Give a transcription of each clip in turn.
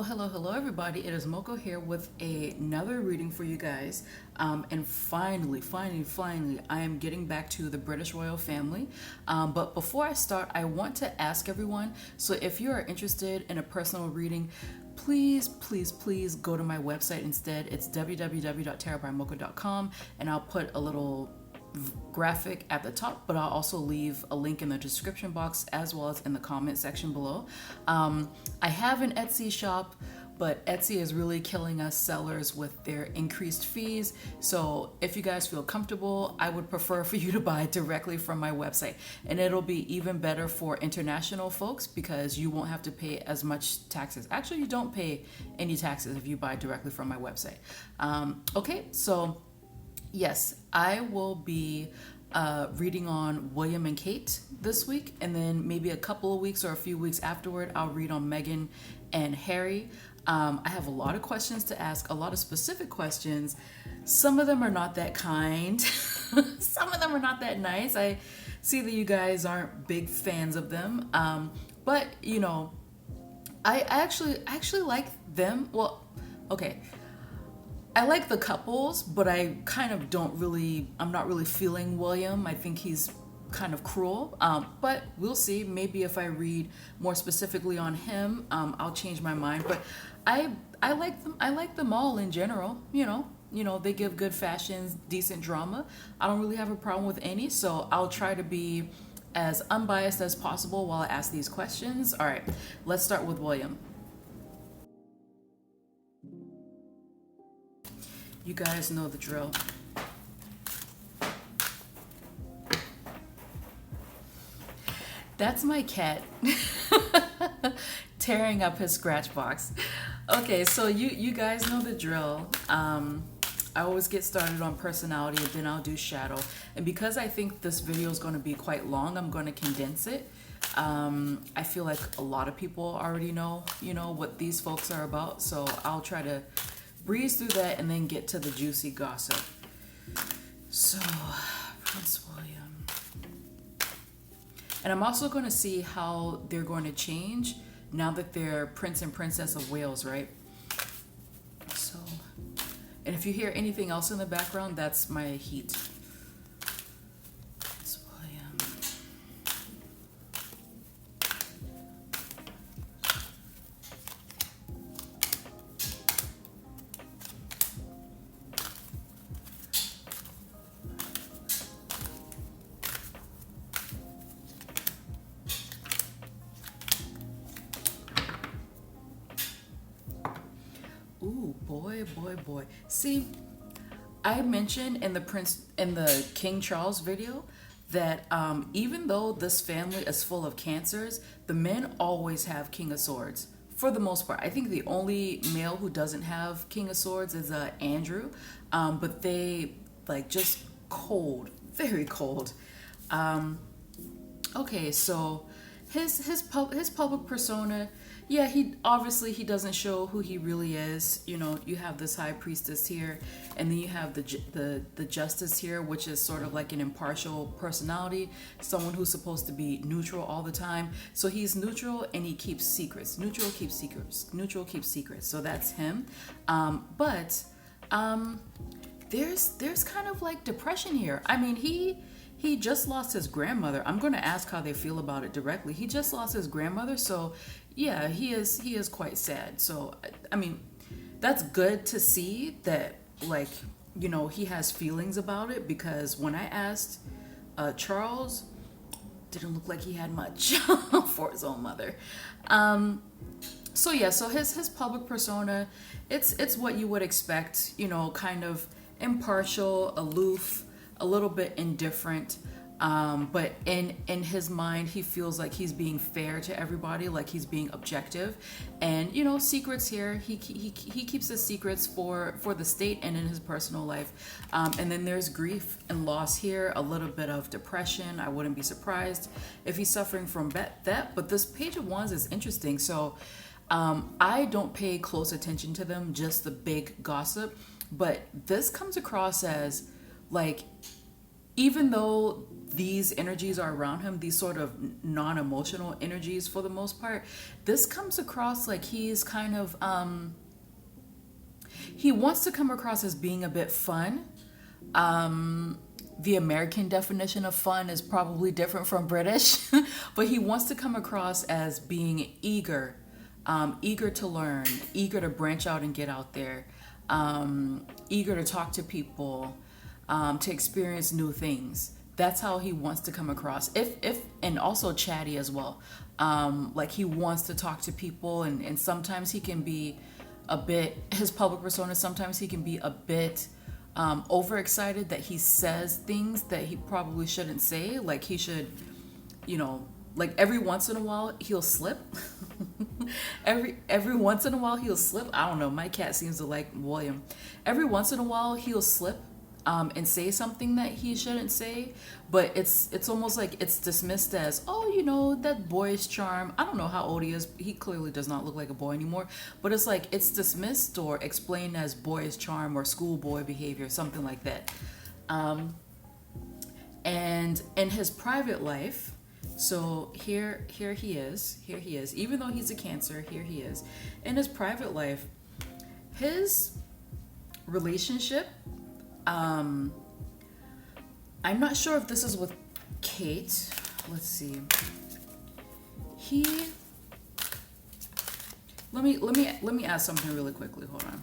Hello, everybody. It is Moko here with another reading for you guys. And finally, I am getting back to the British royal family. But before I start, I want to ask everyone, so if you are interested in a personal reading, please go to my website instead. It's www.tarotbymoko.com, and I'll put a little graphic at the top, but I'll also leave a link in the description box as well as in the comment section below. I have an Etsy shop, but Etsy is really killing us sellers with their increased fees. So if you guys feel comfortable, I would prefer for you to buy directly from my website. And it'll be even better for international folks because you won't have to pay as much taxes. Actually, you don't pay any taxes if you buy directly from my website. Okay, so yes, I will be reading on William and Kate this week, and then maybe a couple of weeks or a few weeks afterward, I'll read on Meghan and Harry. I have a lot of questions to ask, a lot of specific questions. Some of them are not that kind. Some of them are not that nice. I see that you guys aren't big fans of them. But, you know, I actually like them. Well, okay. I like the couples, but I kind of I'm not really feeling William. I think he's kind of cruel, but we'll see. Maybe if I read more specifically on him, I'll change my mind. But I like them. I like them all in general. You know, they give good fashions, decent drama. I don't really have a problem with any, so I'll try to be as unbiased as possible while I ask these questions. All right, let's start with William. You guys know the drill. That's my cat tearing up his scratch box. Okay, so you guys know the drill. I always get started on personality and then I'll do shadow. And because I think this video is going to be quite long, I'm going to condense it. I feel like a lot of people already know, what these folks are about. So I'll try to breeze through that and then get to the juicy gossip. So, Prince William. And I'm also going to see how they're going to change now that they're Prince and Princess of Wales, right? So, and if you hear anything else in the background, that's my heat. Prince William. Ooh, boy. See, I mentioned in the King Charles video that even though this family is full of cancers, the men always have King of Swords for the most part. I think the only male who doesn't have King of Swords is Andrew, but they just cold, very cold. Okay, so his public persona. Yeah, he doesn't show who he really is. You have this high priestess here, and then you have the justice here, which is sort of like an impartial personality, someone who's supposed to be neutral all the time. So he's neutral and he keeps secrets. Neutral keeps secrets. So that's him. But there's kind of like depression here. I mean, he just lost his grandmother. I'm going to ask how they feel about it directly. He just lost his grandmother, so yeah, he is quite sad. So I mean, that's good to see that, he has feelings about it, because when I asked Charles, didn't look like he had much for his own mother. So yeah, so his public persona, it's what you would expect, kind of impartial, aloof, a little bit indifferent, but in his mind he feels like he's being fair to everybody, like he's being objective. And secrets here, he keeps his secrets for the state and in his personal life. And then there's grief and loss here, a little bit of depression. I wouldn't be surprised if he's suffering from that. But this Page of Wands is interesting. So I don't pay close attention to them, just the big gossip, but this comes across as even though these energies are around him, these sort of non-emotional energies for the most part, this comes across like he's kind of he wants to come across as being a bit fun. The American definition of fun is probably different from British, but he wants to come across as being eager, eager to learn, eager to branch out and get out there, eager to talk to people, to experience new things. That's how he wants to come across. And also chatty as well. Like he wants to talk to people, and sometimes he can be a bit, his public persona, sometimes he can be a bit overexcited that he says things that he probably shouldn't say. Like he should, like every once in a while he'll slip. every once in a while he'll slip. I don't know, my cat seems to like William. Every once in a while he'll slip and say something that he shouldn't say, but it's almost like it's dismissed as, oh, that boyish charm. I don't know how old he is. He clearly does not look like a boy anymore, but it's like it's dismissed or explained as boyish charm or schoolboy behavior, something like that. And in his private life, so here he is, even though he's a Cancer, here he is. In his private life, his relationship, I'm not sure if this is with Kate. Let's see. Let me ask something really quickly. Hold on.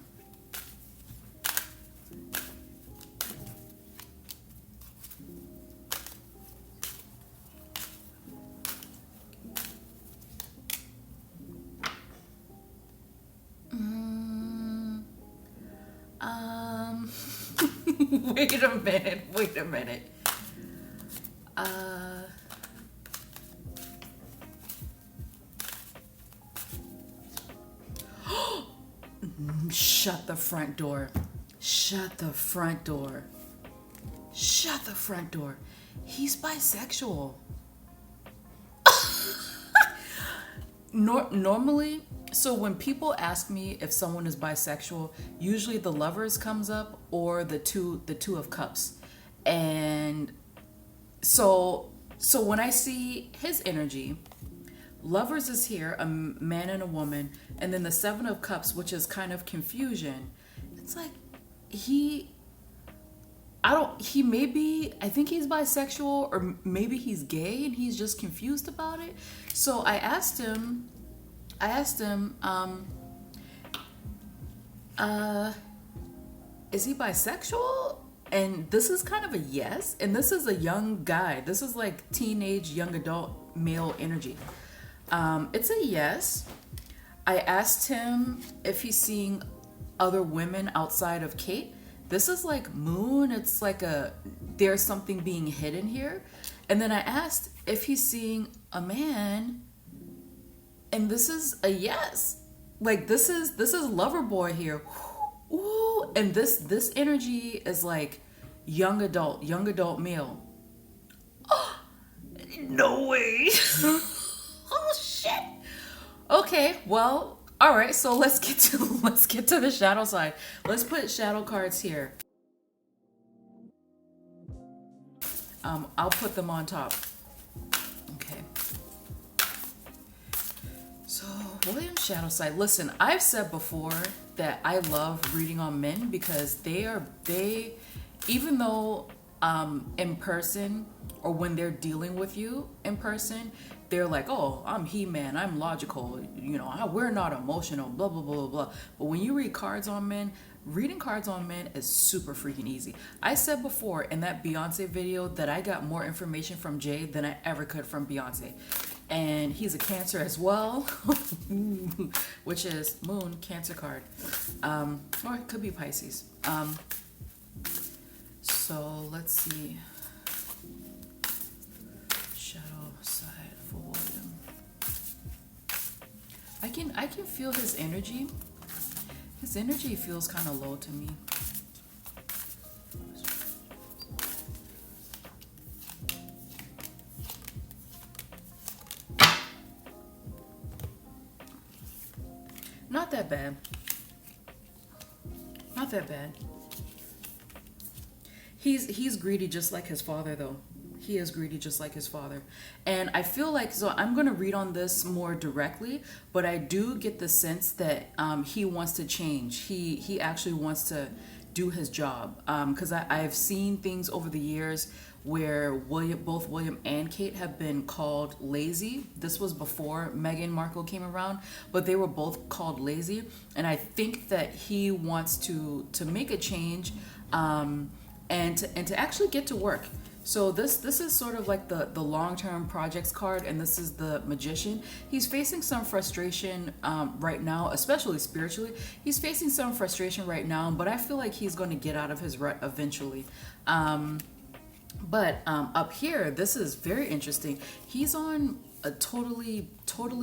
Wait a minute. Shut the front door. Shut the front door. Shut the front door. He's bisexual. Normally, so when people ask me if someone is bisexual, usually the Lovers comes up or the two of Cups. And so when I see his energy, Lovers is here, a man and a woman, and then the Seven of Cups, which is kind of confusion. It's like I think he's bisexual, or maybe he's gay and he's just confused about it. So I asked him, is he bisexual? And this is kind of a yes. And this is a young guy. This is like teenage, young adult male energy. It's a yes. I asked him if he's seeing other women outside of Kate. This is like Moon. It's like there's something being hidden here. And then I asked if he's seeing a man, and this is a yes. Like this is lover boy here. Ooh, and this energy is like young adult male. Oh, no way. Oh shit. Okay, well, all right. So let's get to the shadow side. Let's put shadow cards here. I'll put them on top. Okay. So William's shadow side. Listen, I've said before that I love reading on men because they even though in person or when they're dealing with you in person, they're like, oh, I'm He-Man, I'm logical, we're not emotional, blah, blah, blah, blah, blah. But when you read cards on men, reading cards on men is super freaking easy. I said before in that Beyonce video that I got more information from Jay than I ever could from Beyonce. And he's a Cancer as well, which is Moon, Cancer card. Or it could be Pisces. So let's see. Shadow side for William. I can feel his energy. His energy feels kind of low to me. Not that bad. Not that bad. He's greedy just like his father though. He is greedy just like his father. And I feel like, so I'm going to read on this more directly, but I do get the sense that he wants to change. He actually wants to do his job. Because I've seen things over the years where both William and Kate have been called lazy. This was before Meghan Markle came around, but they were both called lazy. And I think that he wants to make a change, and to actually get to work. So this is sort of like the long-term projects card, and this is the Magician. He's facing some frustration right now, especially spiritually. He's facing some frustration right now, but I feel like he's going to get out of his rut eventually. But up here, this is very interesting. He's on a totally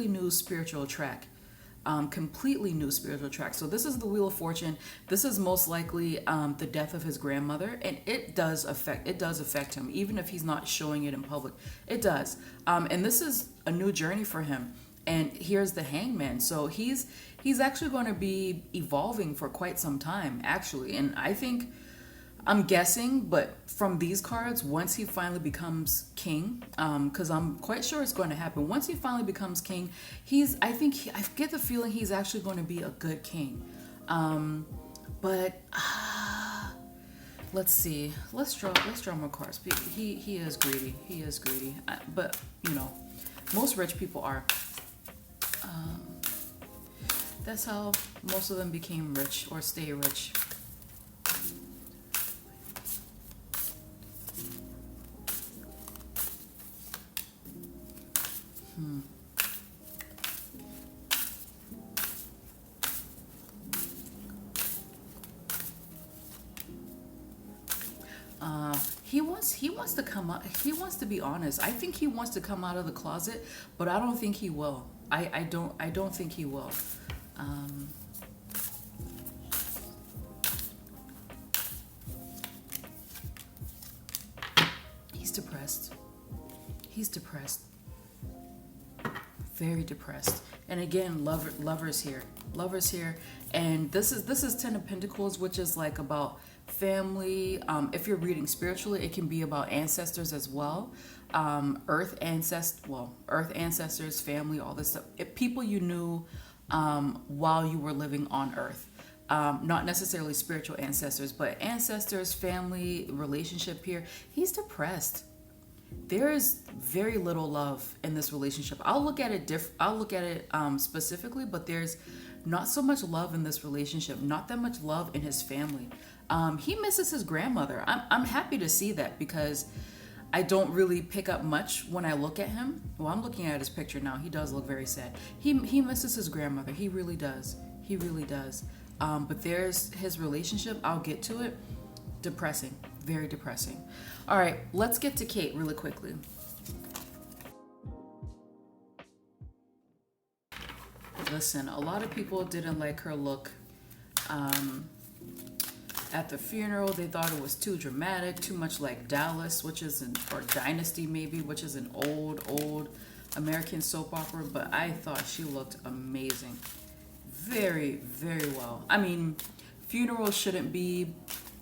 new spiritual track. Completely new spiritual track. So this is the Wheel of Fortune. This is most likely the death of his grandmother, and it does affect him, even if he's not showing it in public. It does. And this is a new journey for him. And here's the Hangman. So he's actually going to be evolving for quite some time, actually. And I'm guessing, but from these cards, once he finally becomes king, because I'm quite sure it's going to happen. Once he finally becomes king, I get the feeling he's actually going to be a good king. But let's see. Let's draw more cards. He is greedy. He is greedy. But most rich people are. That's how most of them became rich or stay rich. He wants to come out. He wants to be honest. I think he wants to come out of the closet, but I don't think he will. I don't think he will. He's depressed. He's depressed. Very depressed. And again, lovers here. Lovers here. And this is Ten of Pentacles, which is like about family. If you're reading spiritually, it can be about ancestors as well. Earth ancestors, family, all this stuff. People you knew while you were living on Earth. Not necessarily spiritual ancestors, but ancestors, family, relationship here. He's depressed. There is very little love in this relationship. I'll look at it specifically, but there's not so much love in this relationship. Not that much love in his family. He misses his grandmother. I'm happy to see that, because I don't really pick up much when I look at him. Well, I'm looking at his picture now. He does look very sad. He misses his grandmother. He really does. He really does. But there's his relationship. I'll get to it. Depressing. Very depressing. All right, let's get to Kate really quickly. Listen, a lot of people didn't like her look at the funeral. They thought it was too dramatic, too much like Dallas, or Dynasty maybe, which is an old American soap opera, but I thought she looked amazing. Very, very well. I mean, funerals shouldn't be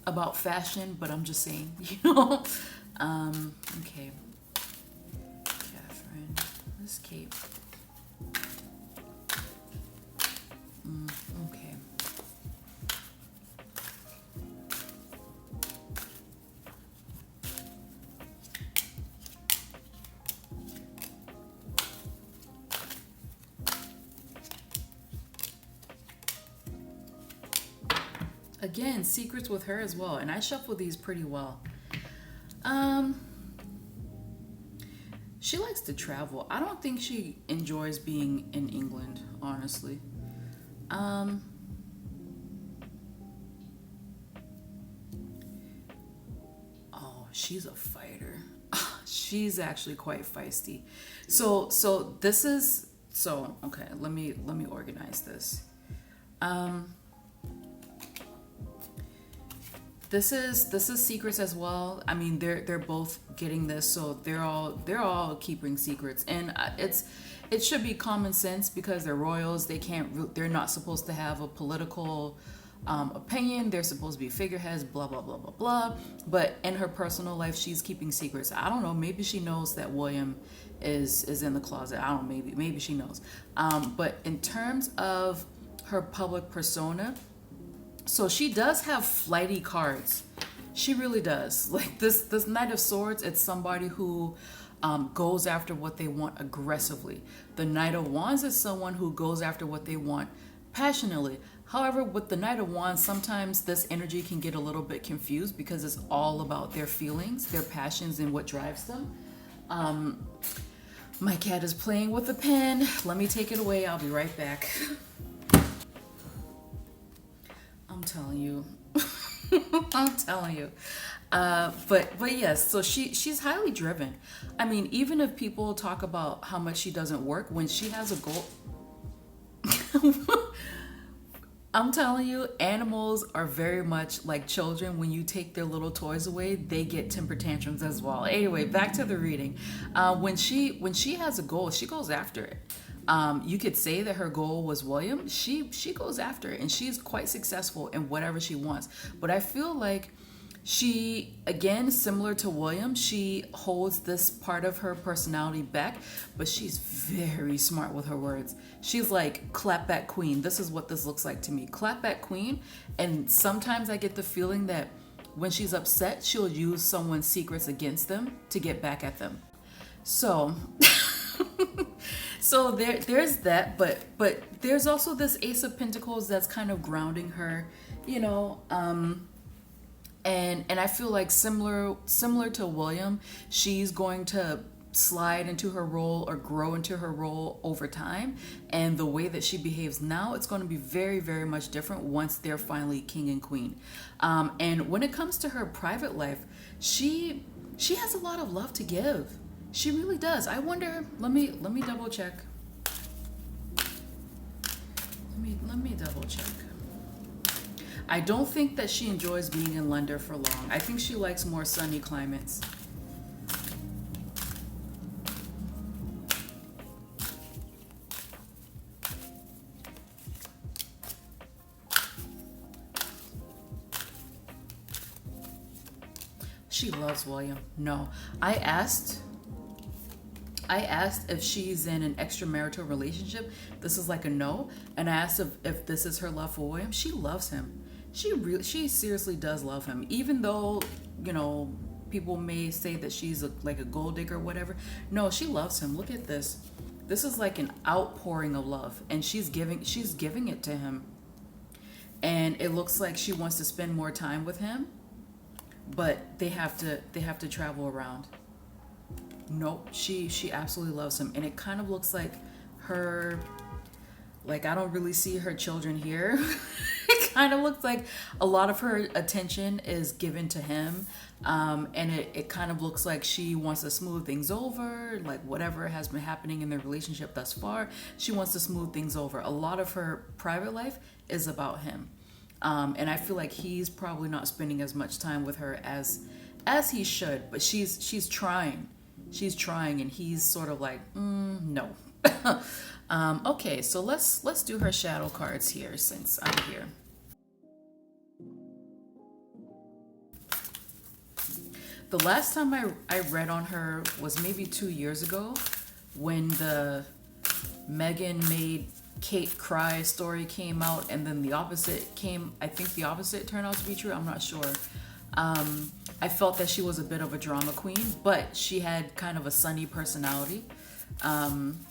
about fashion, but I'm just saying, okay. Catherine, this Kate. Okay. Again, secrets with her as well, and I shuffle these pretty well. She likes to travel. I don't think she enjoys being in England, honestly. Oh, she's a fighter. She's actually quite feisty. Okay, let me organize this. This is secrets as well. I mean, they're both getting this, so they're all keeping secrets, and it should be common sense because they're royals. They're not supposed to have a political opinion. They're supposed to be figureheads, blah, blah, blah, blah, blah. But in her personal life, she's keeping secrets. I don't know. Maybe she knows that William is in the closet. I don't know. Maybe she knows. But in terms of her public persona, so she does have flighty cards. She really does. Like this Knight of Swords, it's somebody who goes after what they want aggressively. The Knight of Wands is someone who goes after what they want passionately. However, with the Knight of Wands, sometimes this energy can get a little bit confused because it's all about their feelings, their passions, and what drives them. My cat is playing with a pen. Let me take it away. I'll be right back. I'm telling you. I'm telling you. But yes, so she's highly driven. I mean, even if people talk about how much she doesn't work, when she has a goal, I'm telling you, animals are very much like children. When you take their little toys away, they get temper tantrums as well. Anyway, back to the reading. When she has a goal, she goes after it. You could say that her goal was William. She goes after it, and she's quite successful in whatever she wants. But I feel like she, again, similar to William, she holds this part of her personality back, but she's very smart with her words. She's like, clapback queen. This is what this looks like to me. Clapback queen. And sometimes I get the feeling that when she's upset, she'll use someone's secrets against them to get back at them. So, so there's that, but there's also this Ace of Pentacles that's kind of grounding her, you know, and I feel like similar to William, she's going to slide into her role or grow into her role over time. And the way that she behaves now, it's going to be very, very much different once they're finally king and queen. And when it comes to her private life, she has a lot of love to give. She really does. I wonder, let me double check. Let me double check. I don't think that she enjoys being in London for long. I think she likes more sunny climates. She loves William. No, I asked if she's in an extramarital relationship. This is like a no. And I asked if this is her love for William. She loves him. She seriously does love him. Even though, you know, people may say that she's like a gold digger or whatever. No, she loves him. Look at this. This is like an outpouring of love, and she's giving it to him. And it looks like she wants to spend more time with him, but they have to travel around. Nope, she absolutely loves him. And it kind of looks like her, like, I don't really see her children here. It kind of looks like a lot of her attention is given to him. And it kind of looks like she wants to smooth things over, like whatever has been happening in their relationship thus far, she wants to smooth things over. A lot of her private life is about him. And I feel like he's probably not spending as much time with her as he should, but she's trying. She's trying, and he's sort of like, no. Okay, so let's do her shadow cards here since I'm here. The last time I read on her was maybe 2 years ago when the Meghan made Kate cry story came out, and then the opposite came. I think the opposite turned out to be true. I'm not sure. I felt that she was a bit of a drama queen, but she had kind of a sunny personality. And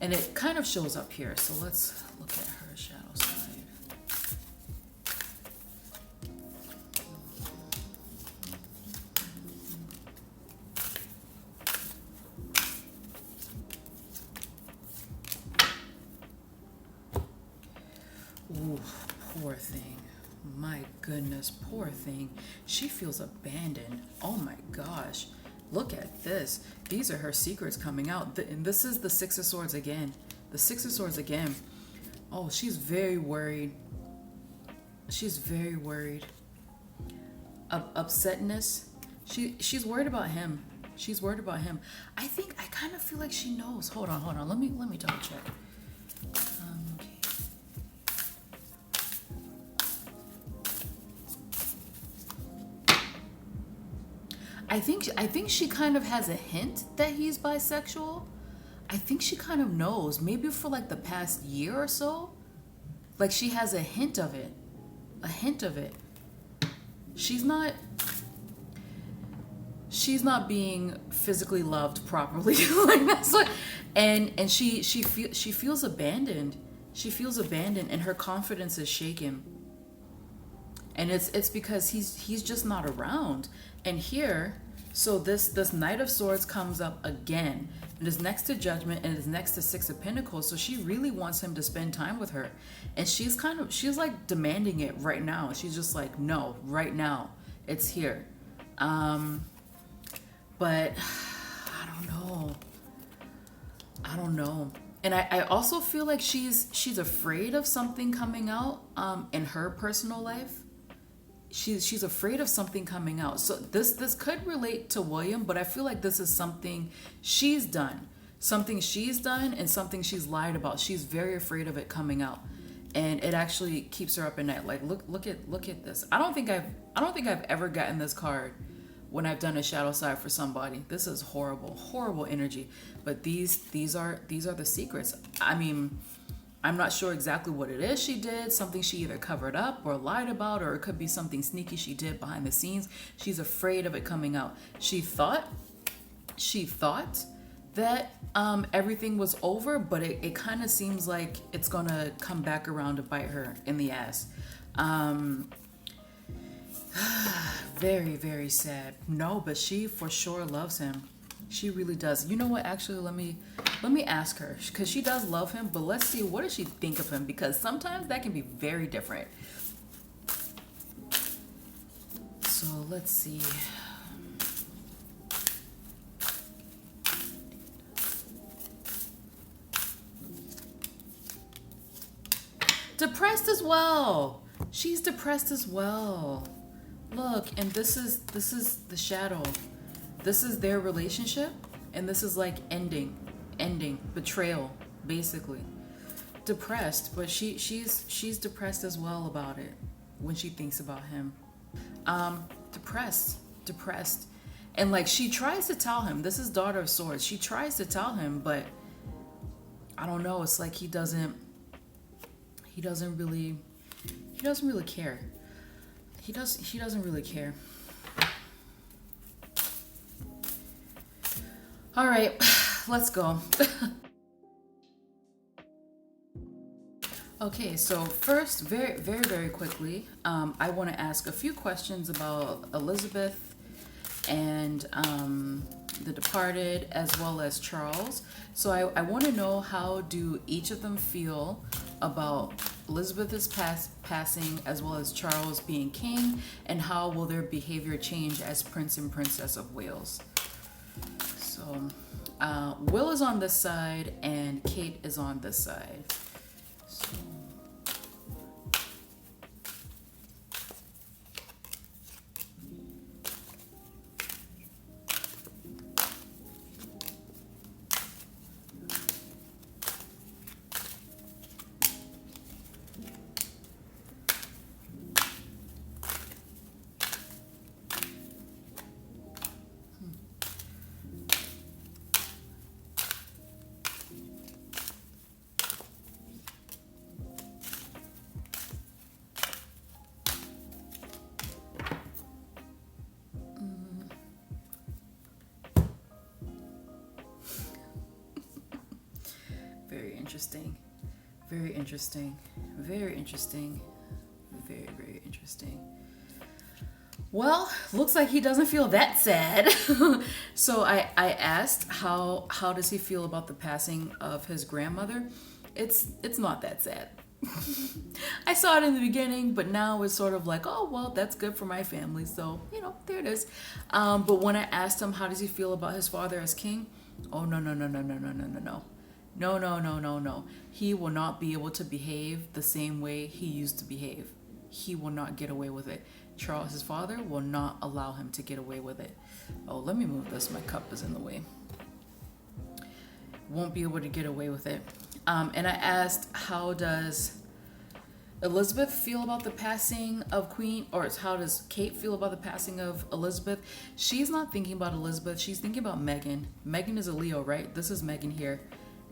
it kind of shows up here. So let's look at her shadow side. Ooh, poor thing. My goodness, poor thing. She feels abandoned. Oh my gosh. Look at this. These are her secrets coming out. And this is the Six of Swords again. The Six of Swords again. Oh, she's very worried. She's very worried. Upsetness. She's worried about him. She's worried about him. I kind of feel like she knows. Hold on. Let me double check. I think she kind of has a hint that he's bisexual. I think she kind of knows, maybe for like the past year or so. Like she has a hint of it. A hint of it. She's not being physically loved properly. Like that's what, and she feels abandoned. She feels abandoned and her confidence is shaken. And it's because he's just not around. And here, so this Knight of Swords comes up again. It is next to Judgment and it is next to Six of Pentacles. So she really wants him to spend time with her. And she's like demanding it right now. She's just like, no, right now. It's here. But I don't know. And I also feel like she's afraid of something coming out in her personal life. She's afraid of something coming out. So this could relate to William, but I feel like this is something she's done. Something she's done and something she's lied about. She's very afraid of it coming out. And it actually keeps her up at night. Like look at this. I don't think I've ever gotten this card when I've done a shadow side for somebody. This is horrible energy. But these are the secrets. I mean, I'm not sure exactly what it is she did, something she either covered up or lied about, or it could be something sneaky she did behind the scenes. She's afraid of it coming out. She thought that everything was over, but it kind of seems like it's gonna come back around to bite her in the ass. Very, very sad. No, but she for sure loves him. She really does. You know what? Actually, let me ask her, because she does love him, but let's see, what does she think of him? Because sometimes that can be very different. So let's see. Depressed as well. She's depressed as well. Look, and this is the shadow. This is their relationship, and this is like ending, betrayal, basically. Depressed, but she's depressed as well about it when she thinks about him. Depressed, and like she tries to tell him. This is Daughter of Swords. She tries to tell him, but I don't know. It's like he doesn't really care. He doesn't really care. All right, let's go. Okay, so first, very quickly, I want to ask a few questions about Elizabeth and The Departed, as well as Charles. So I want to know, how do each of them feel about Elizabeth's passing, as well as Charles being king, and how will their behavior change as Prince and Princess of Wales? So Will is on this side and Kate is on this side. So. Very interesting. Very interesting. Very interesting. Very interesting. Well, looks like he doesn't feel that sad. So I asked how does he feel about the passing of his grandmother. It's not that sad. I saw it in the beginning, but now it's sort of like, oh well, that's good for my family, so you know, there it is. But when I asked him how does he feel about his father as king, oh no. No. He will not be able to behave the same way he used to behave. He will not get away with it. Charles, his father, will not allow him to get away with it. Oh, let me move this. My cup is in the way. Won't be able to get away with it. And I asked, how does Elizabeth feel about the passing of Queen, or how does Kate feel about the passing of Elizabeth? She's not thinking about Elizabeth. She's thinking about Meghan. Meghan is a Leo, right? This is Meghan here.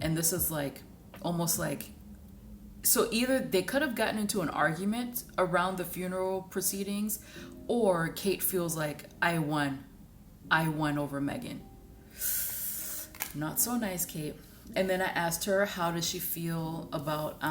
And this is like almost like, so either they could have gotten into an argument around the funeral proceedings, or Kate feels like I won over Meghan. Not so nice, Kate. And then I asked her, how does she feel about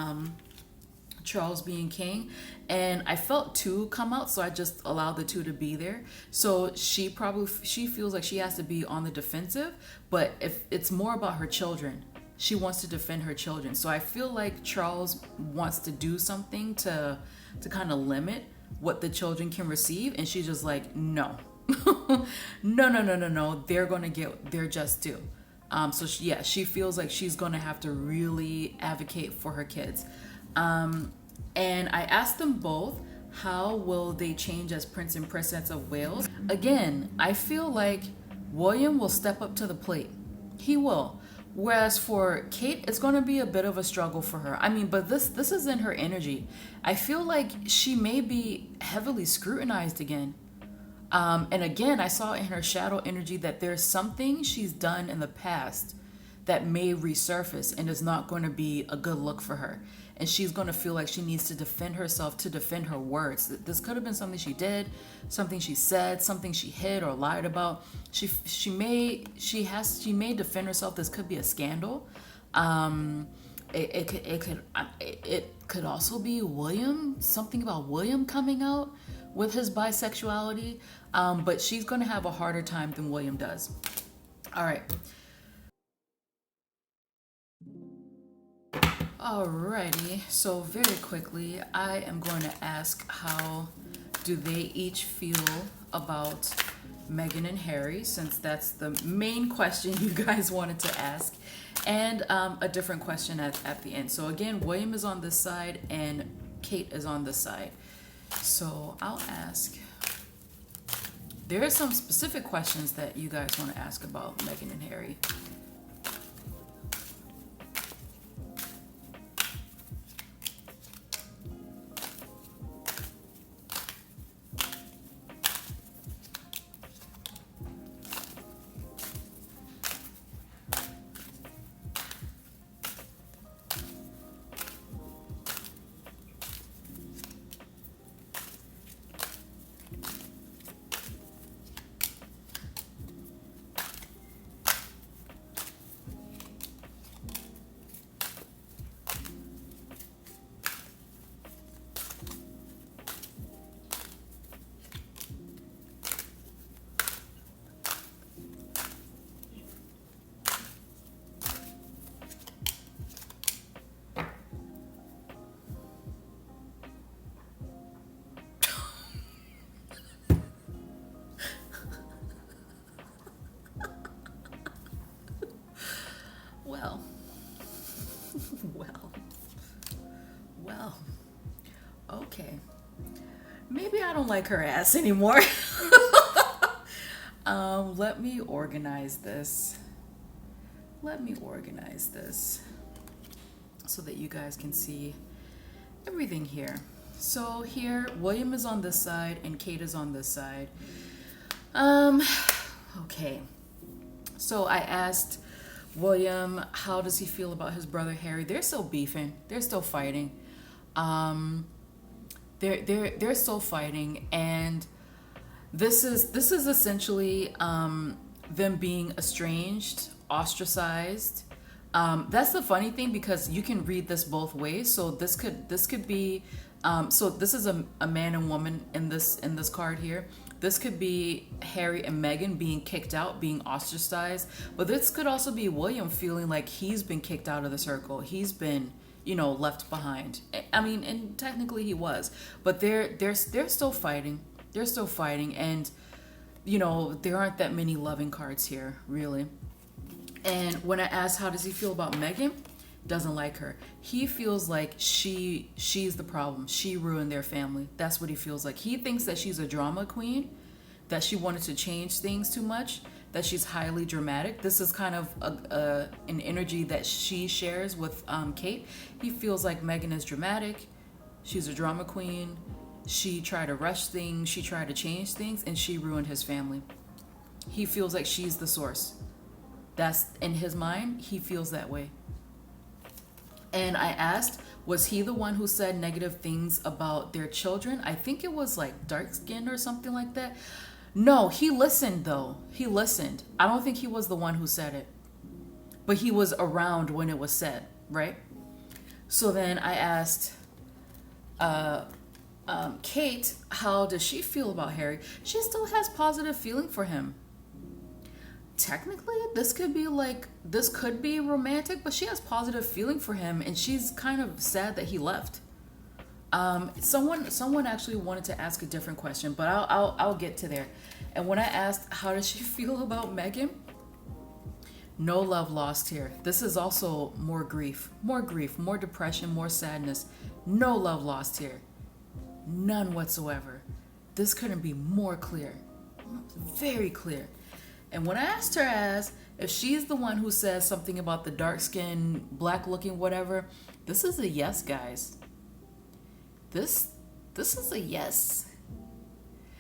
Charles being king? And I felt two come out, so I just allowed the two to be there. So she feels like she has to be on the defensive, but if it's more about her children, she wants to defend her children. So I feel like Charles wants to do something to kind of limit what the children can receive, and she's just like, no. No. They're gonna get their just due. So she feels like she's gonna have to really advocate for her kids. And I asked them both, how will they change as Prince and Princess of Wales? Again, I feel like William will step up to the plate. He will. Whereas for Kate, it's going to be a bit of a struggle for her. I mean, but this is in her energy. I feel like she may be heavily scrutinized again. And again, I saw in her shadow energy that there's something she's done in the past that may resurface and is not going to be a good look for her. And she's going to feel like she needs to defend herself, to defend her words. This could have been something she did, something she said, something she hid or lied about. She may defend herself. This could be a scandal. It could also be William, something about William coming out with his bisexuality. But she's going to have a harder time than William does. All right. Alrighty, so very quickly, I am going to ask, how do they each feel about Meghan and Harry, since that's the main question you guys wanted to ask, and a different question at the end. So again, William is on this side and Kate is on this side. So I'll ask, there are some specific questions that you guys want to ask about Meghan and Harry. Well, okay. Maybe I don't like her ass anymore. Let me organize this. So that you guys can see everything here. So here, William is on this side and Kate is on this side. Okay. So I asked William, how does he feel about his brother Harry? They're still beefing. They're still fighting. They're still fighting, and this is essentially them being estranged, ostracized. That's the funny thing, because you can read this both ways. So this could be so this is a man and woman in this card here. This could be Harry and Meghan being kicked out, being ostracized. But this could also be William feeling like he's been kicked out of the circle. He's been, left behind. I mean, and technically he was. But they're still fighting. They're still fighting. And, there aren't that many loving cards here, really. And when I asked how does he feel about Meghan, doesn't like her. He feels like she's the problem. She ruined their family. That's what he feels like. He thinks that she's a drama queen, that she wanted to change things too much, that she's highly dramatic. This is kind of an energy that she shares with Kate. He feels like Meghan is dramatic. She's a drama queen. She tried to rush things, she tried to change things, and she ruined his family. He feels like she's the source. That's in his mind, he feels that way. And I asked, was he the one who said negative things about their children? I think it was like dark skinned or something like that. No, he listened though. He listened. I don't think he was the one who said it, but he was around when it was said, right? So then I asked Kate, how does she feel about Harry? She still has positive feeling for him. Technically, this could be romantic, but she has positive feeling for him, and she's kind of sad that he left. Someone actually wanted to ask a different question, but I'll get to there. And when I asked how does she feel about Meghan, no love lost here. This is also more grief, more depression, more sadness. No love lost here. None whatsoever. This couldn't be more clear. Very clear. And when I asked her as if she's the one who says something about the dark skin, black looking, whatever, this is a yes, guys. This is a yes.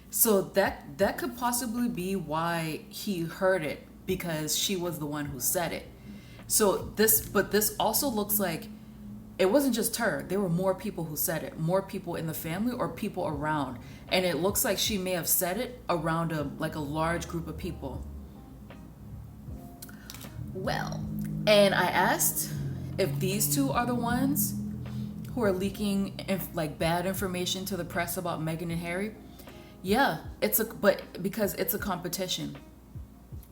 So that could possibly be why he heard it, because she was the one who said it. So this also looks like it wasn't just her. There were more people who said it, more people in the family or people around. And it looks like she may have said it around a large group of people. Well, and I asked if these two are the ones who are leaking bad information to the press about Meghan and Harry. Yeah, because it's a competition.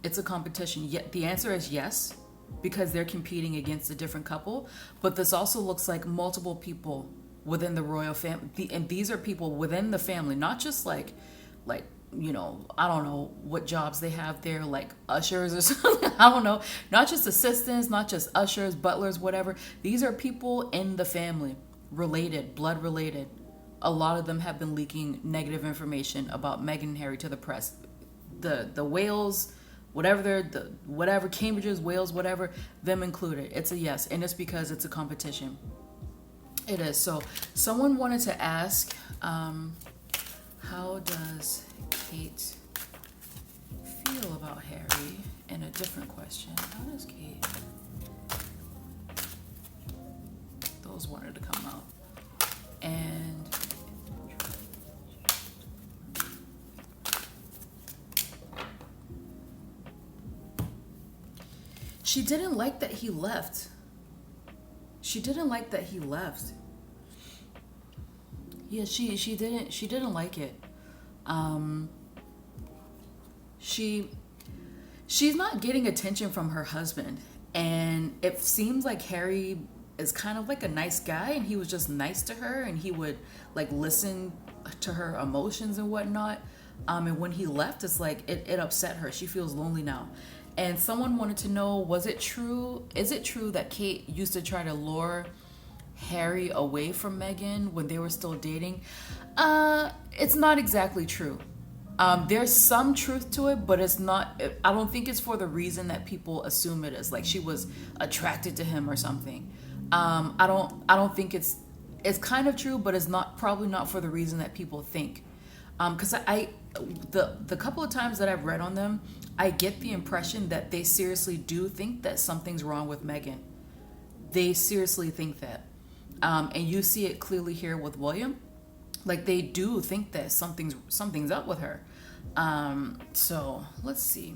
It's a competition. Yet the answer is yes, because they're competing against a different couple. But this also looks like multiple people within the royal family, and these are people within the family, not just like I don't know what jobs they have there, like ushers or something. I don't know. Not just assistants, not just ushers, butlers, whatever. These are people in the family, related, blood related. A lot of them have been leaking negative information about Meghan and Harry to the press. The Wales, whatever Cambridges, Wales, whatever, them included. It's a yes, and it's because it's a competition. It is. So someone wanted to ask, how does Kate feel about Harry? And a different question, how does Kate? Those wanted to come out. And she didn't like that he left. Yeah, she didn't like it. She's not getting attention from her husband, and it seems like Harry is kind of like a nice guy, and he was just nice to her, and he would listen to her emotions and whatnot. And when he left, it's like it upset her. She feels lonely now. And someone wanted to know, is it true that Kate used to try to lure Harry away from Meghan when they were still dating? It's not exactly true. There's some truth to it, but it's not. I don't think it's for the reason that people assume it is. Like she was attracted to him or something. I don't think it's kind of true, but it's probably not for the reason that people think. Because the couple of times that I've read on them, I get the impression that they seriously do think that something's wrong with Meghan. They seriously think that. And you see it clearly here with William. Like they do think that something's up with her. So let's see.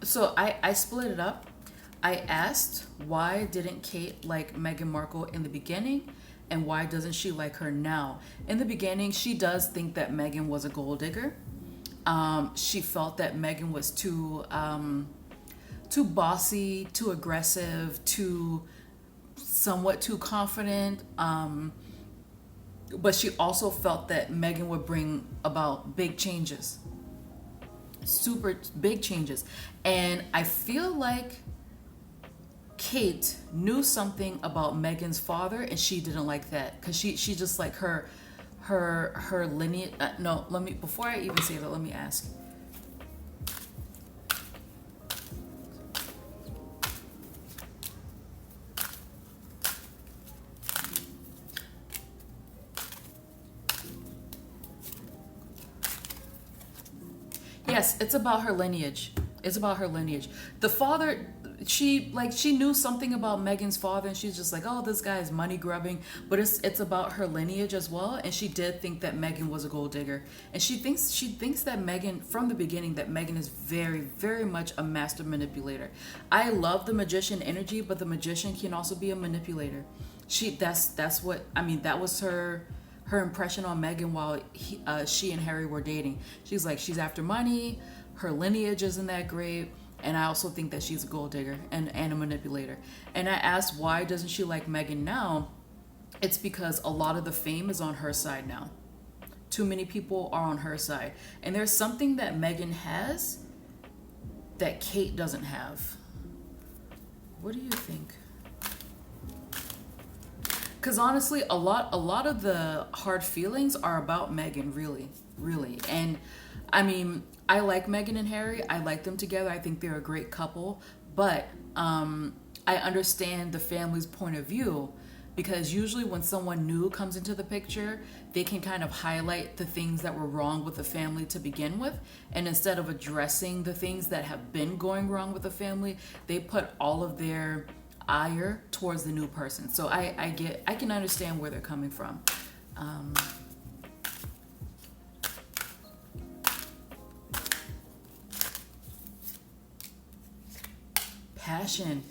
So I split it up. I asked, why didn't Kate like Meghan Markle in the beginning, and why doesn't she like her now? In the beginning, she does think that Meghan was a gold digger. She felt that Meghan was too bossy, too aggressive, somewhat too confident. But she also felt that Meghan would bring about big changes. super big changes. And I feel like Kate knew something about Meghan's father, and she didn't like that because she just like her lineage. No, let me, before I even say that, let me ask. Yes, it's about her lineage. It's about her lineage. The father, she knew something about Meghan's father, and she's just like, oh, this guy is money grubbing. But it's about her lineage as well, and she did think that Meghan was a gold digger, and she thinks that Meghan, from the beginning, that Meghan is very, very much a master manipulator. I love the magician energy, but the magician can also be a manipulator. That's what I mean. That was her impression on Meghan while she and Harry were dating. She's like, she's after money, her lineage isn't that great, and I also think that she's a gold digger and a manipulator. And I asked, why doesn't she like Meghan now? It's because a lot of the fame is on her side now. Too many people are on her side. And there's something that Meghan has that Kate doesn't have. What do you think? Because honestly, a lot of the hard feelings are about Meghan, really. And I mean, I like Meghan and Harry. I like them together. I think they're a great couple. But I understand the family's point of view, because usually when someone new comes into the picture, they can kind of highlight the things that were wrong with the family to begin with. And instead of addressing the things that have been going wrong with the family, they put all of their ire towards the new person. So I can understand where they're coming from. Passion.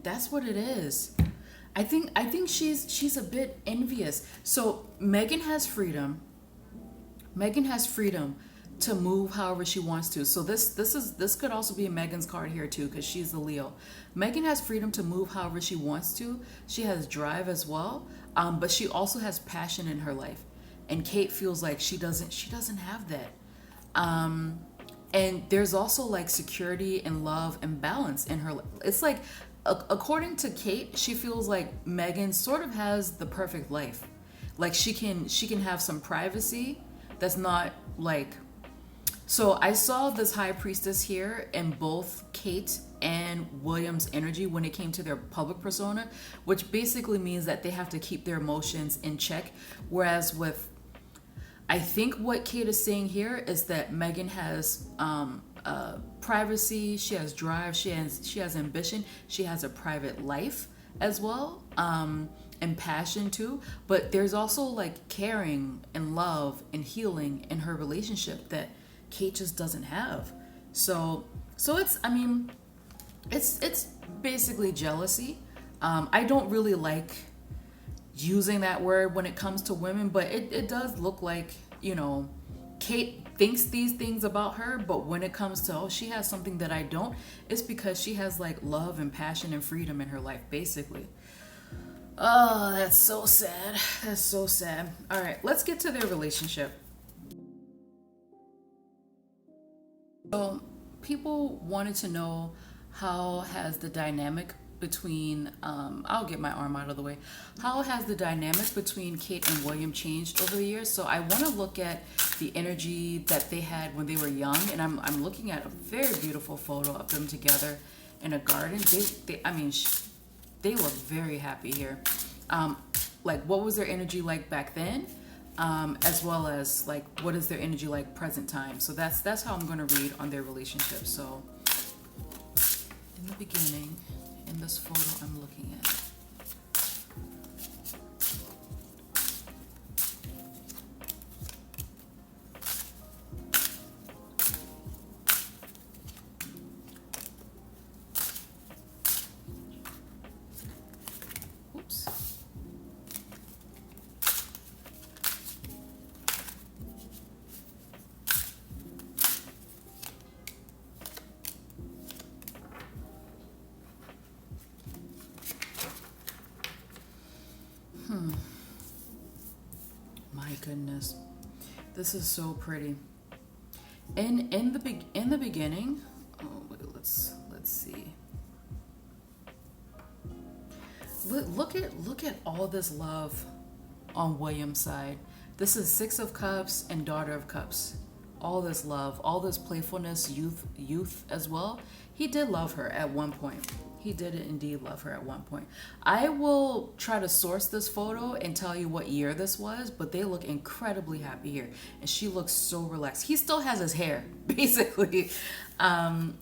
That's what it is. I think she's a bit envious. So Meghan has freedom. Meghan has freedom to move however she wants to. So this could also be Meghan's card here too, because she's the Leo. Meghan has freedom to move however she wants to. She has drive as well, but she also has passion in her life. And Kate feels like she doesn't have that. And there's also like security and love and balance in her. It's like, according to Kate, she feels like Meghan sort of has the perfect life. Like she can have some privacy that's not like. So I saw this high priestess here in both Kate and William's energy when it came to their public persona, which basically means that they have to keep their emotions in check. Whereas with, I think what Kate is saying here is that Meghan has privacy, she has drive, she has ambition, she has a private life as well, and passion too. But there's also like caring and love and healing in her relationship that Kate just doesn't have. So it's, I mean, it's basically jealousy. I don't really like using that word when it comes to women, but it does look like, Kate thinks these things about her, but when it comes to, oh, she has something that I don't, it's because she has like love and passion and freedom in her life, basically. Oh, that's so sad. That's so sad. All right, let's get to their relationship. So people wanted to know, how has the dynamic between, I'll get my arm out of the way. How has the dynamic between Kate and William changed over the years? So I want to look at the energy that they had when they were young, and I'm looking at a very beautiful photo of them together in a garden. They look very happy here. Like, what was their energy like back then? As well as like, what is their energy like present time? So that's how I'm going to read on their relationship. So in the beginning, in this photo I'm looking at, oops. My goodness. This is so pretty. In the beginning, oh wait, let's see. Look at all this love on William's side. This is Six of Cups and Daughter of Cups. All this love, all this playfulness, youth as well. He did love her at one point. He did indeed love her at one point. I will try to source this photo and tell you what year this was, but they look incredibly happy here. And she looks so relaxed. He still has his hair, basically.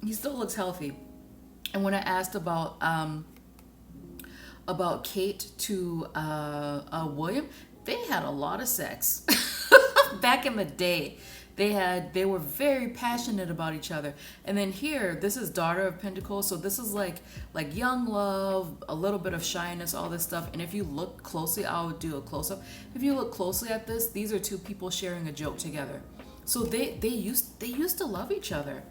He still looks healthy. And when I asked about Kate to William, they had a lot of sex. Back in the day. They were very passionate about each other. And then here, this is Daughter of Pentacles. So this is like young love, a little bit of shyness, all this stuff. And if you look closely, I'll do a close-up. If you look closely at this, these are two people sharing a joke together. So they used to love each other.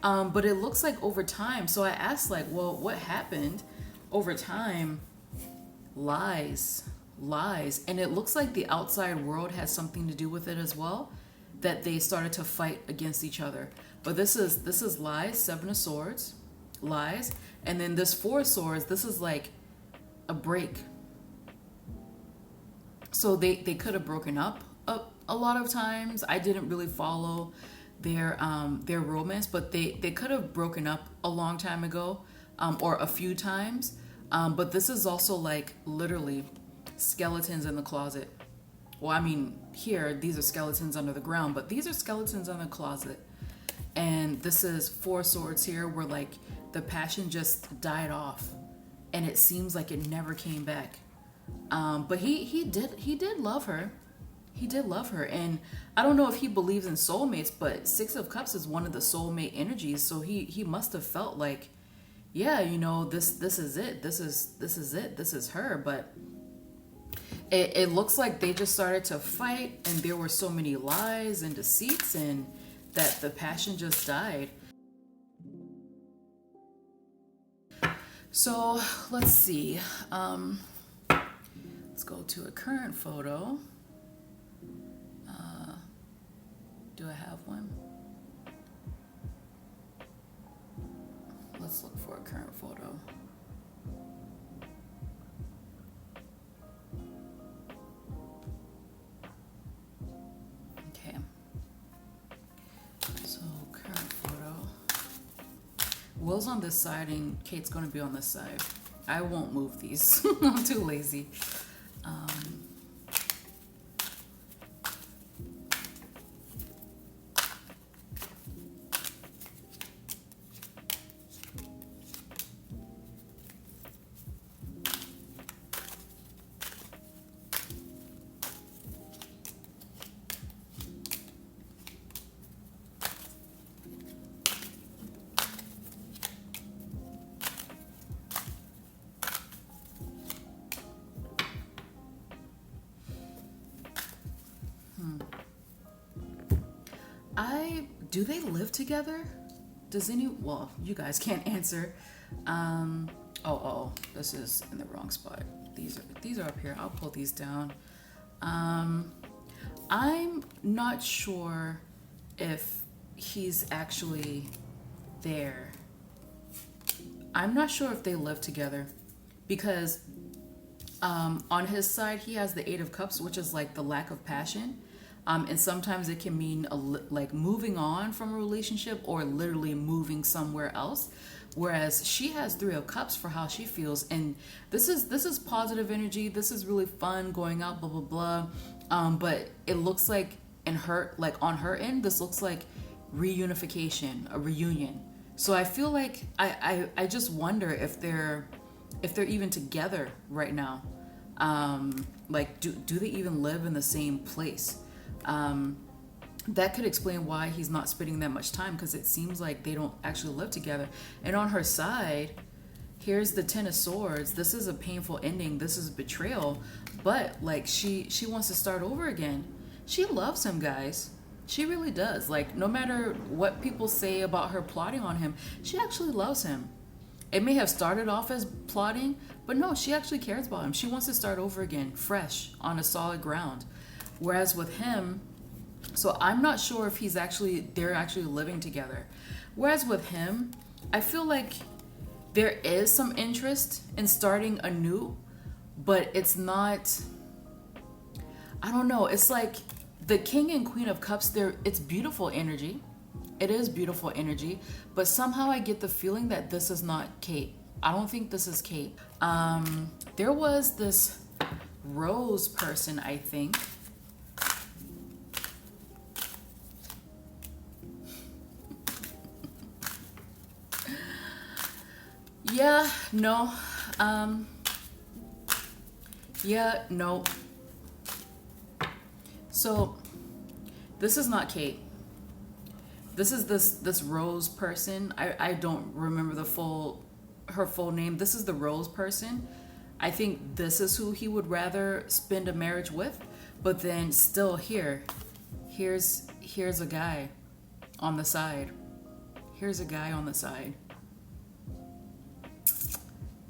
But it looks like over time. So I asked like, well, what happened over time? Lies. And it looks like the outside world has something to do with it as well. That they started to fight against each other. But this is lies, Seven of Swords, lies. And then this Four of Swords, this is like a break. So they could have broken up a lot of times. I didn't really follow their romance, but they could have broken up a long time ago, or a few times. But this is also like literally skeletons in the closet. Well, I mean, here, these are skeletons under the ground, but these are skeletons in the closet. And this is Four Swords here, where like the passion just died off. And it seems like it never came back. But he did love her. He did love her. And I don't know if he believes in soulmates, but Six of Cups is one of the soulmate energies. So he must have felt like, yeah, you know, this is it. This is it. This is her. But it looks like they just started to fight, and there were so many lies and deceits, and that the passion just died. So let's see. Let's go to a current photo. Do I have one? Let's look for a current photo. Will's on this side and Kate's going to be on this side. I won't move these. I'm too lazy. Do they live together? Well, you guys can't answer. Oh, this is in the wrong spot. These are up here. I'll pull these down. I'm not sure if he's actually there. I'm not sure if they live together because on his side, he has the Eight of Cups, which is like the lack of passion. And sometimes it can mean like moving on from a relationship or literally moving somewhere else. Whereas she has Three of Cups for how she feels. And this is positive energy. This is really fun going out, blah, blah, blah. But it looks like on her end, this looks like reunification, a reunion. So I feel like I just wonder if they're even together right now. Like do they even live in the same place? That could explain why he's not spending that much time, because it seems like they don't actually live together. And on her side, here's the Ten of Swords. This is a painful ending. This is betrayal. But like she wants to start over again. She loves him, guys. She really does. Like no matter what people say about her plotting on him, she actually loves him. It may have started off as plotting, but no, she actually cares about him. She wants to start over again, fresh, on a solid ground. Whereas with him, So I'm not sure if they're actually living together. Whereas with him, I feel like there is some interest in starting anew, but it's not, I don't know. It's like the King and Queen of Cups, it's beautiful energy. It is beautiful energy, but somehow I get the feeling that this is not Kate. I don't think this is Kate. There was this Rose person, I think. Yeah, no. Yeah, no. So this is not Kate. This is this Rose person. I don't remember her full name. This is the Rose person. I think this is who he would rather spend a marriage with. But then still here's a guy on the side. Here's a guy on the side.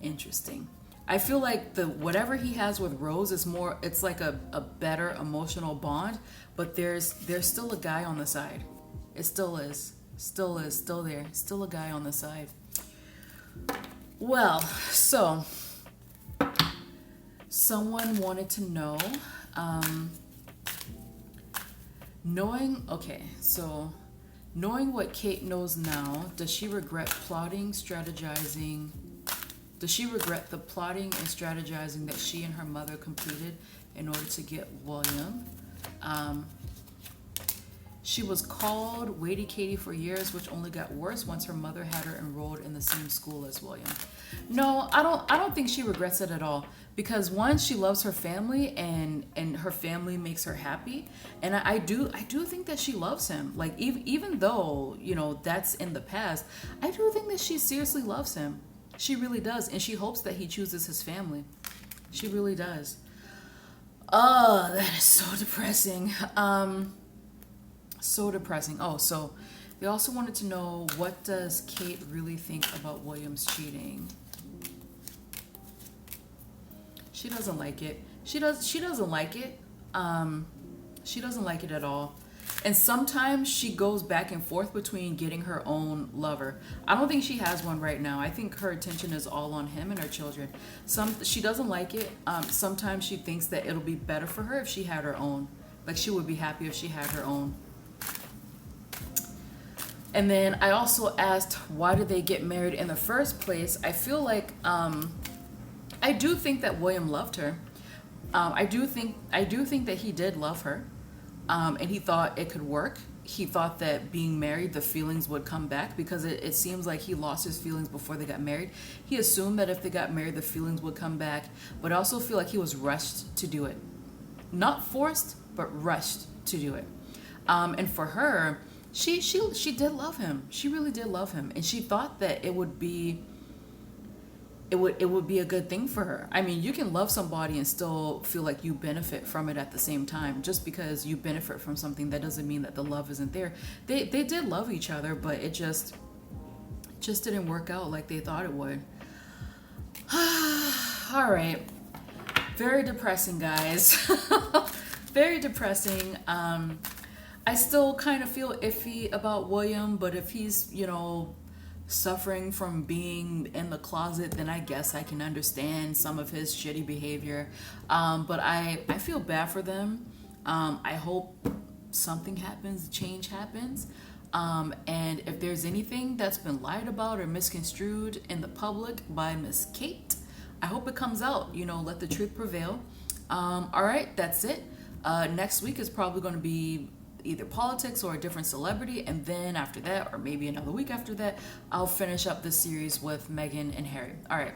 Interesting. I feel like whatever he has with Rose is more, it's like a better emotional bond, but there's still a guy on the side. It still is. Still there. Still a guy on the side. Well, so someone wanted to know, knowing what Kate knows now, does she regret the plotting and strategizing that she and her mother completed in order to get William? She was called Waity Katie for years, which only got worse once her mother had her enrolled in the same school as William. No, I don't think she regrets it at all, because one, she loves her family and her family makes her happy, and I do think that she loves him. Like even though that's in the past, I do think that she seriously loves him. She really does, and she hopes that he chooses his family. She really does. Oh, that is so depressing. So depressing. Oh, so they also wanted to know, what does Kate really think about William's cheating? She doesn't like it. She doesn't like it. She doesn't like it at all. And sometimes she goes back and forth between getting her own lover. I don't think she has one right now. I think her attention is all on him and her children. She doesn't like it. Sometimes she thinks that it'll be better for her if she had her own. Like, she would be happy if she had her own. And then I also asked, why did they get married in the first place? I feel like I do think that William loved her. I do think that he did love her, and he thought it could work. He thought that being married, the feelings would come back, because it seems like he lost his feelings before they got married. He assumed that if they got married, the feelings would come back. But I also feel like he was rushed to do it, not forced, but rushed to do it. And for her, she did love him. She really did love him, and she thought that it would be a good thing for her. I mean, you can love somebody and still feel like you benefit from it at the same time. Just because you benefit from something, that doesn't mean that the love isn't there. They did love each other, but it just didn't work out like they thought it would. All right. Very depressing, guys. Very depressing. I still kind of feel iffy about William, but if he's, suffering from being in the closet, then I guess I can understand some of his shitty behavior. But I feel bad for them. I hope something happens, change happens. And if there's anything that's been lied about or misconstrued in the public by Miss Kate, I hope it comes out. Let the truth prevail. All right, that's it. Next week is probably going to be either politics or a different celebrity, and then after that, or maybe another week after that, I'll finish up the series with Meghan and Harry. All right,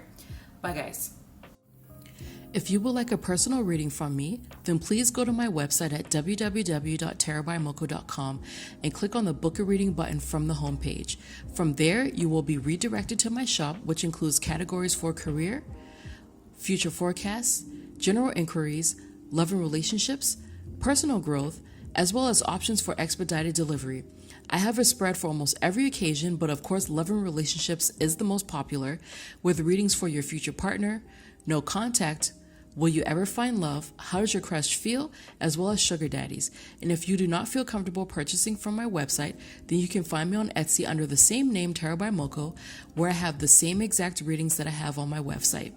bye guys. If you would like a personal reading from me, then please go to my website at www.tarotbymoko.com and click on the book a reading button from the homepage. From there, you will be redirected to my shop, which includes categories for career, future forecasts, general inquiries, love and relationships, personal growth, as well as options for expedited delivery. I have a spread for almost every occasion, but of course, love and relationships is the most popular, with readings for your future partner, no contact, Will you ever find love? How does your crush feel? As well as sugar daddies. And if you do not feel comfortable purchasing from my website, then you can find me on Etsy under the same name, Tarot by Moko, where I have the same exact readings that I have on my website.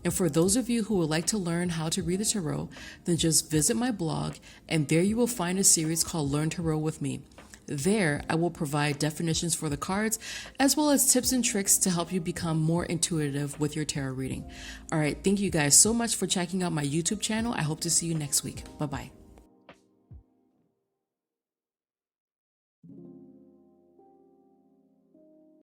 And for those of you who would like to learn how to read the tarot, then just visit my blog, and there you will find a series called Learn Tarot with Me. There, I will provide definitions for the cards, as well as tips and tricks to help you become more intuitive with your tarot reading. All right, thank you guys so much for checking out my YouTube channel. I hope to see you next week. Bye-bye.